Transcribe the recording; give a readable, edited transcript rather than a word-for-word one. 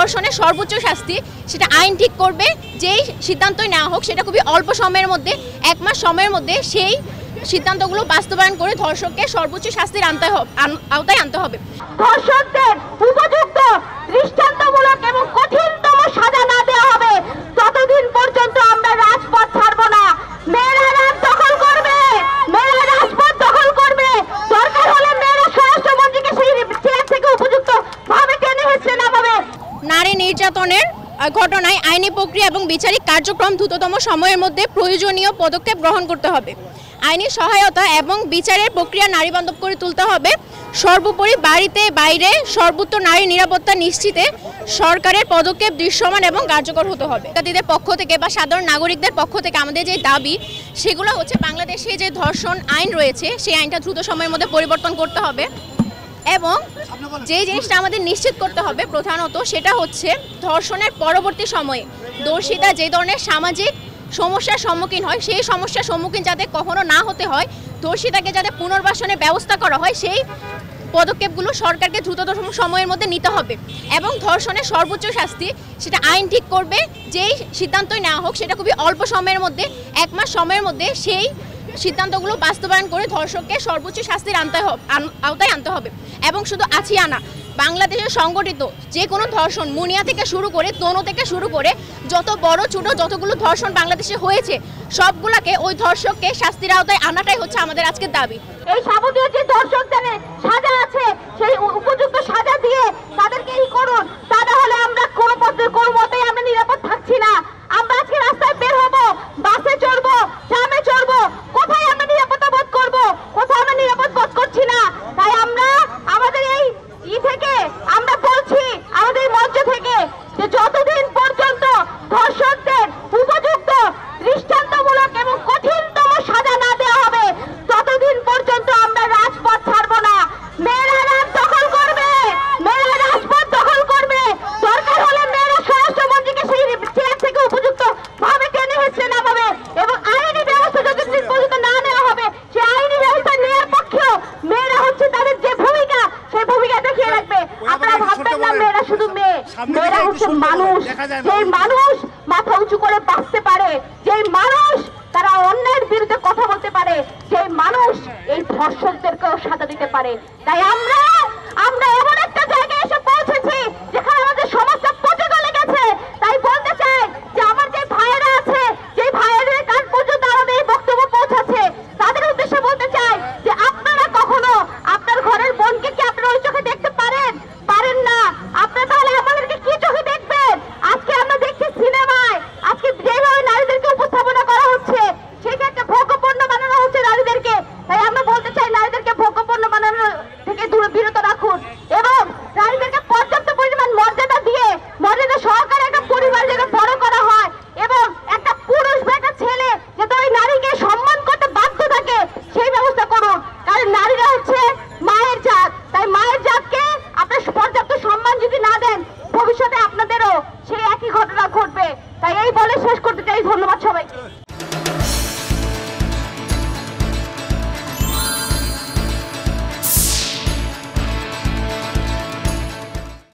ধর্ষণের সর্বোচ্চ শাস্তি সেটা আইন ঠিক করবে। যেই সিদ্ধান্তই নেওয়া হোক সেটা খুবই অল্প সময়ের মধ্যে, 1 মাস সময়ের মধ্যে সেই সিদ্ধান্তগুলো বাস্তবায়ন করে ধর্ষককে সর্বোচ্চ শাস্তির আওতায় আনতে হবে। ধর্ষকদের উপযুক্ত দৃষ্টান্তমূলক এবং কঠিনতম সাজা না দেওয়া হবে ততদিন পর্যন্ত আমরা রাজপথ ছাড়ব না। মেয়েরা রাত দখল করবে, মেয়েরা রাজপথ দখল করবে। দরকার হলে মেয়েরা স্বরাষ্ট্রমন্ত্রীকে সেই চেয়ার থেকে উপযুক্ত ভাবে টেনে হেঁচড়ে নামাবে। নারী নির্যাতনের ঘটনায় আইনি প্রক্রিয়া এবং বিচারিক কার্যক্রম দ্রুততম সময়ের মধ্যে প্রয়োজনীয় পদক্ষেপ গ্রহণ করতে হবে। আইনি সহায়তা এবং বিচারের প্রক্রিয়া নারীবান্ধব করে তুলতে হবে। সর্বোপরি বাড়িতে বাইরে সর্বোচ্চ নারী নিরাপত্তা নিশ্চিতে সরকারের পদক্ষেপ দৃশ্যমান এবং কার্যকর হতে হবে। শিক্ষার্থীদের পক্ষ থেকে বা সাধারণ নাগরিকদের পক্ষ থেকে আমাদের যে দাবি সেগুলো হচ্ছে বাংলাদেশে যে ধর্ষণ আইন রয়েছে সেই আইনটা দ্রুত সময়ের মধ্যে পরিবর্তন করতে হবে এবং যে জিনিসটা আমাদের নিশ্চিত করতে হবে প্রধানত সেটা হচ্ছে ধর্ষণের পরবর্তী সময়ে দোষীরা যে ধরনের সামাজিক সমস্যার সম্মুখীন হয় সেই সমস্যার সম্মুখীন যাতে কখনো না হতে হয়, দোষীটাকে যাতে পুনর্বাসনের ব্যবস্থা করা হয় সেই পদক্ষেপগুলো সরকারকে দ্রুততম সময়ের মধ্যে নিতে হবে এবং ধর্ষণের সর্বোচ্চ শাস্তি সেটা আইন ঠিক করবে। যেই সিদ্ধান্তই নেওয়া হোক সেটা খুবই অল্প সময়ের মধ্যে, 1 মাস সময়ের মধ্যে সেই সিদ্ধান্তগুলো বাস্তবায়ন করে ধর্ষককে সর্বোচ্চ শাস্তির আওতায় আনতে হবে। এবং শুধু আছিয়া না, বাংলাদেশে সংগঠিত যে কোনো ধর্ষণ মুনিয়া থেকে শুরু করে তনু থেকে শুরু করে যত বড় ছোট যতগুলো ধর্ষণ বাংলাদেশে হয়েছে সবগুলোকে ওই ধর্ষককে শাস্তির আওতায় আনাটাই হচ্ছে আমাদের আজকের দাবি। এই যাবতীয় যে ধর্ষকদের সাজা আছে সেই উপযুক্ত সাজা দিয়ে তাদেরকে করুন, তা না হলে আমরা কোনো মতেই আমরা নিরাপদ থাকছি না। আমরা আজকে রাস্তায় বের হব, বাসে চড়বো, ট্রামে চড়বো, কোথায় আমরা নিরাপত্তা বোধ করবো? কোথাও আমরা নিরাপদ বোধ করছি না। তাই আমরা আমাদের এই থেকে আমরা বলছি, আমাদের মঞ্চ থেকে, যে যতদিন পর্যন্ত ধর্ষকদের উপযুক্ত দৃষ্টান্তমূলক এবং কঠিনতম সাজা না দেওয়া হবে ততদিন পর্যন্ত আমরা রাজপথ ছাড়ব না। মেয়েরা রাত দখল করবে, মেয়েরা রাজপথ দখল করবে। দরকার হলে মেয়েরা স্বরাষ্ট্রমন্ত্রীকে সেই চেয়ার থেকে উপযুক্ত ভাবে টেনে হেঁচড়ে নামাবে এবং আইনি ব্যবস্থা যতদিন পর্যন্ত না নেওয়া হবে সেই আইনি ব্যবস্থা নেওয়ার পক্ষেও মেয়েরা হচ্ছে তাদের যে ভূমিকা সেই ভূমিকা দেখিয়ে রাখবে। আপনারা ভাববেন না মেয়েরা শুধু মেয়ে, মেয়েরা হচ্ছে মানুষ। সেই মানুষ মাথা উঁচু করে বাঁচতে পারে, যেই মানুষ তারা অন্যায়ের বিরুদ্ধে কথা বলতে পারে, যেই মানুষ এই ধর্ষকদেরকেও সাজা দিতে পারে। তাই আমরা এমন